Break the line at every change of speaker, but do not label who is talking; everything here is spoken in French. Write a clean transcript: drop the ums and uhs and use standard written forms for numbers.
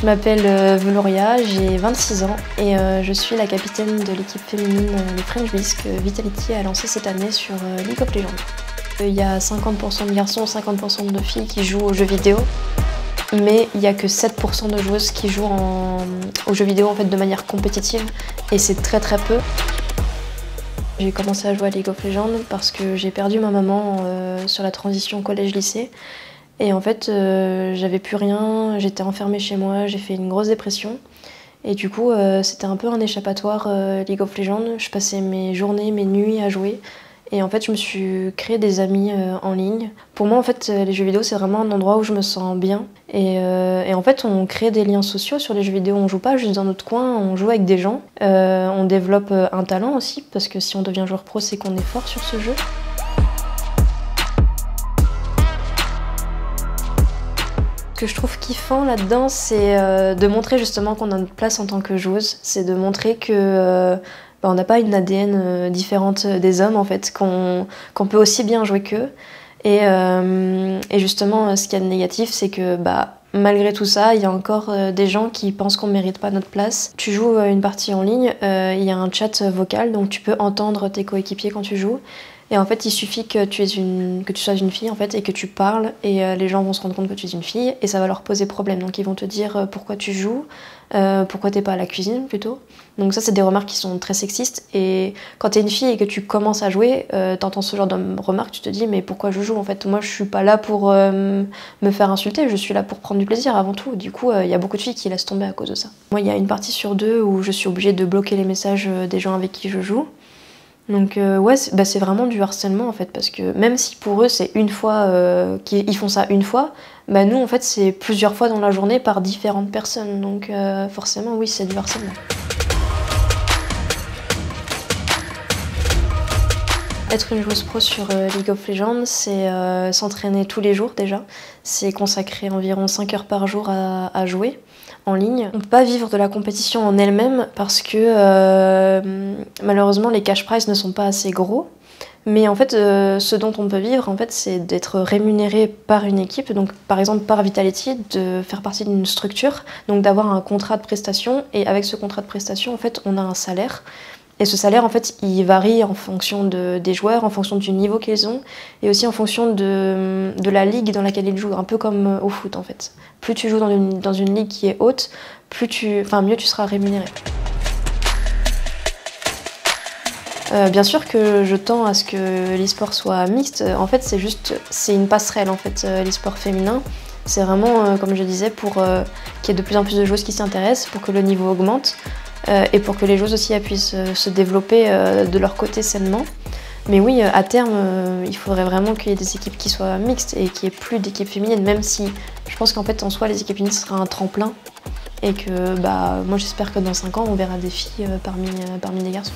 Je m'appelle Veloria, j'ai 26 ans et je suis la capitaine de l'équipe féminine des French Biz que Vitality a lancé cette année sur League of Legends. Il y a 50% de garçons, 50% de filles qui jouent aux jeux vidéo, mais il n'y a que 7% de joueuses qui jouent aux jeux vidéo en fait, de manière compétitive et c'est très peu. J'ai commencé à jouer à League of Legends parce que j'ai perdu ma maman sur la transition collège-lycée. Et en fait, j'avais plus rien, j'étais enfermée chez moi, j'ai fait une grosse dépression. Et du coup, c'était un peu un échappatoire League of Legends. Je passais mes journées, mes nuits à jouer. Et en fait, je me suis créé des amis en ligne. Pour moi, en fait, les jeux vidéo, c'est vraiment un endroit où je me sens bien. Et en fait, on crée des liens sociaux sur les jeux vidéo. On joue pas juste dans notre coin, on joue avec des gens. On développe un talent aussi, parce que si on devient joueur pro, c'est qu'on est fort sur ce jeu. Ce que je trouve kiffant là-dedans, c'est de montrer justement qu'on a notre place en tant que joueuse. C'est de montrer que on n'a pas une ADN différente des hommes en fait, qu'on peut aussi bien jouer qu'eux. Et justement, ce qu'il y a de négatif, c'est que malgré tout ça, il y a encore des gens qui pensent qu'on ne mérite pas notre place. Tu joues une partie en ligne, il y a un chat vocal, donc tu peux entendre tes coéquipiers quand tu joues. Et en fait, il suffit que tu sois une fille en fait, et que tu parles, et les gens vont se rendre compte que tu es une fille, et ça va leur poser problème. Donc ils vont te dire pourquoi tu joues, pourquoi t'es pas à la cuisine plutôt. Donc ça, c'est des remarques qui sont très sexistes. Et quand t'es une fille et que tu commences à jouer, t'entends ce genre de remarques, tu te dis mais pourquoi je joue en fait? Moi, je suis pas là pour me faire insulter, je suis là pour prendre du plaisir avant tout. Du coup, il y a beaucoup de filles qui laissent tomber à cause de ça. Moi, il y a une partie sur deux où je suis obligée de bloquer les messages des gens avec qui je joue. Donc ouais, c'est vraiment du harcèlement en fait, parce que même si pour eux c'est une fois qu'ils font ça une fois, nous en fait c'est plusieurs fois dans la journée par différentes personnes, donc forcément oui, c'est du harcèlement. Être une joueuse pro sur League of Legends, c'est s'entraîner tous les jours déjà, c'est consacrer environ 5 heures par jour à jouer en ligne. On ne peut pas vivre de la compétition en elle-même parce que malheureusement les cash prizes ne sont pas assez gros. Mais en fait, ce dont on peut vivre, en fait, c'est d'être rémunéré par une équipe, donc par exemple par Vitality, de faire partie d'une structure, donc d'avoir un contrat de prestation. Et avec ce contrat de prestation, en fait, on a un salaire. Et ce salaire, en fait, il varie en fonction des joueurs, en fonction du niveau qu'ils ont, et aussi en fonction de la ligue dans laquelle ils jouent, un peu comme au foot, en fait. Plus tu joues dans une ligue qui est haute, mieux tu seras rémunéré. Bien sûr que je tends à ce que l'e-sport soit mixte. En fait, c'est une passerelle, en fait, l'e-sport féminin. C'est vraiment, comme je disais, pour qu'il y ait de plus en plus de joueuses qui s'y intéressent, pour que le niveau augmente. Et pour que les joueuses aussi puissent se développer de leur côté sainement. Mais oui, à terme, il faudrait vraiment qu'il y ait des équipes qui soient mixtes et qu'il n'y ait plus d'équipes féminines, même si je pense qu'en fait, en soi, les équipes féminines, ce sera un tremplin. Et que moi, j'espère que dans 5 ans, on verra des filles parmi les garçons.